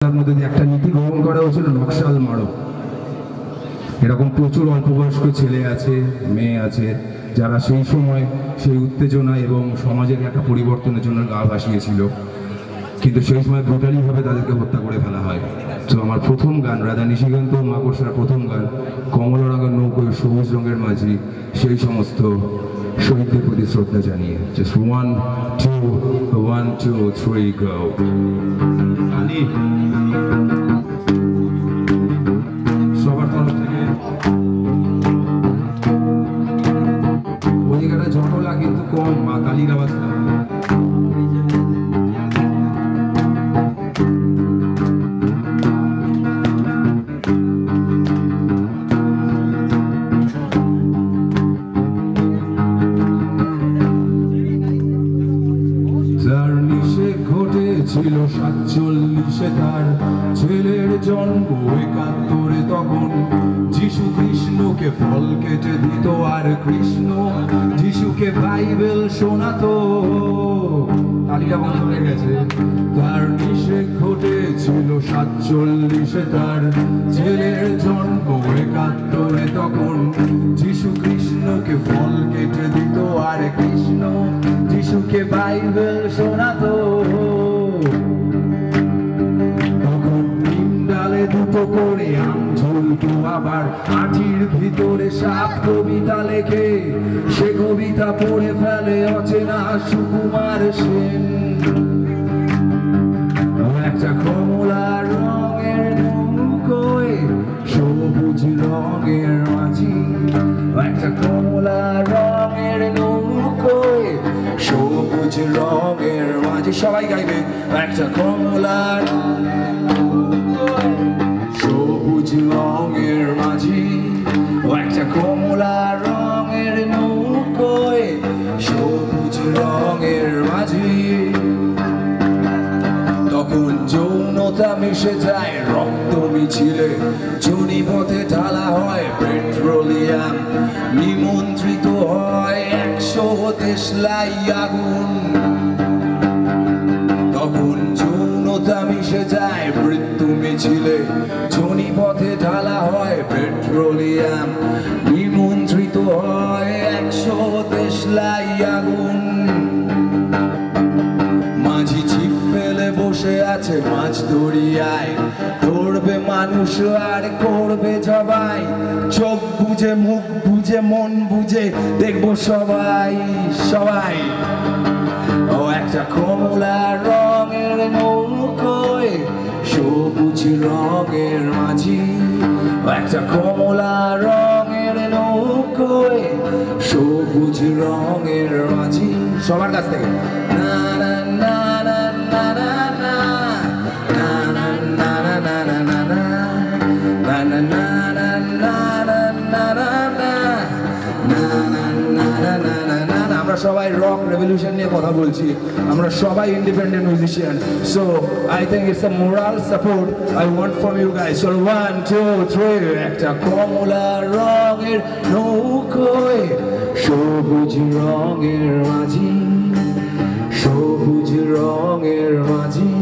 তার মধ্যে একটা নীতি গ্রহণ করা হয়েছিল, নকশাল মারো। এরকম প্রচুর অল্প বয়স্ক ছেলে আছে, মেয়ে আছে, যারা সেই সময় সেই উত্তেজনা এবং সমাজের একটা পরিবর্তনের জন্য গা ভাসিয়েছিল, কিন্তু সেই সময় ব্রুটালিভাবে তাদেরকে হত্যা করে ফেলা হয়। তো আমার প্রথম গান রাধা নিশিকান্ত মাকড়সার প্রথম গান কমলা রঙের নৌকোয় সবুজ রঙের মাঝি, সেই সমস্ত শহীদদের প্রতি শ্রদ্ধা জানিয়ে জাস্ট 1 2 3 গো। সবার তরফ থেকে ওই জায়গাটা জটলা কিন্তু কম, মা কালীর আওয়াজটা ছিল 47 তার ছেলের জন্ম 71 তখন যিশু কৃষ্ণকে ফল কেটে দিত আর কৃষ্ণ যিশুকে বাইবেল শোনাতো। তালিকা বন্ধ হয়ে গেছে। তার নিষেধ ঘটেছিল 47 তার ছেলের জন্ম 71 তখন যিশু কৃষ্ণকে ফল কেটে দিত আর কৃষ্ণ যিশুকে বাইবেল শোনাতো। তখন নিম ডালে দুটো করে আম ঝুলতো, আবার আঠির ভিতরে সাপ কবিতা লেখে, সে কবিতা পড়ে ফেলে অচেনা সুকুমার সেন। একটা কমলা রঙের নৌকোয় সবুজ রঙের মাঝি, একটা কমলা রঙের নৌকোয় সবুজ রঙের মাঝি, সবাই গাইবে। একটা কমলা সবুজ রঙের মাঝি, একটা কমলা রঙের নৌকোয় সবুজ রঙের মাঝি। তখন যৌনতা মিশে যায় রক্ত মিছিলে, জনি পথে ঢালা হয় পেট্রোলিয়াম, নিমন্ত্রিত হয় 100 দেশলাই আগুন। তখন যৌনতা মিশে যায় মৃত্যু মিছিলে, জনি পথে ঢালা হয় পেট্রোলিয়াম, নিমন্ত্রিত হয় 100 দেশলাই আগুন। মাঝি ছিপ ফেলে বসে আছে মাছ দরিয়ায়, ধরবে মানুষ আর করবে জবাই, চোখ বুঝে মুখ বুঝে মন বুঝে দেখবো সবাই সবাই। ও একটা কমলা রঙের নৌকোয় সবুজ রঙের মাঝি, একটা কমলা রঙের নৌকোয় সবুজ রঙের মাঝি। সবার কাছ থেকে না না না না না না না না না না না না না না না না না। আমরা সবাই রক রেভলিউশন নিয়ে কথা বলছি, আমরা সবাই independent musician. So I think it's a moral support I want from you guys. So 1 2 3। একটা কমলা রঙের নৌকোয় সবুজ রঙের মাঝি, সবুজ রঙের মাঝি,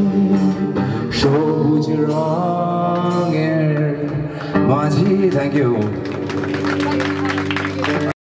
সবুজ রঙের মাঝি। Thank you.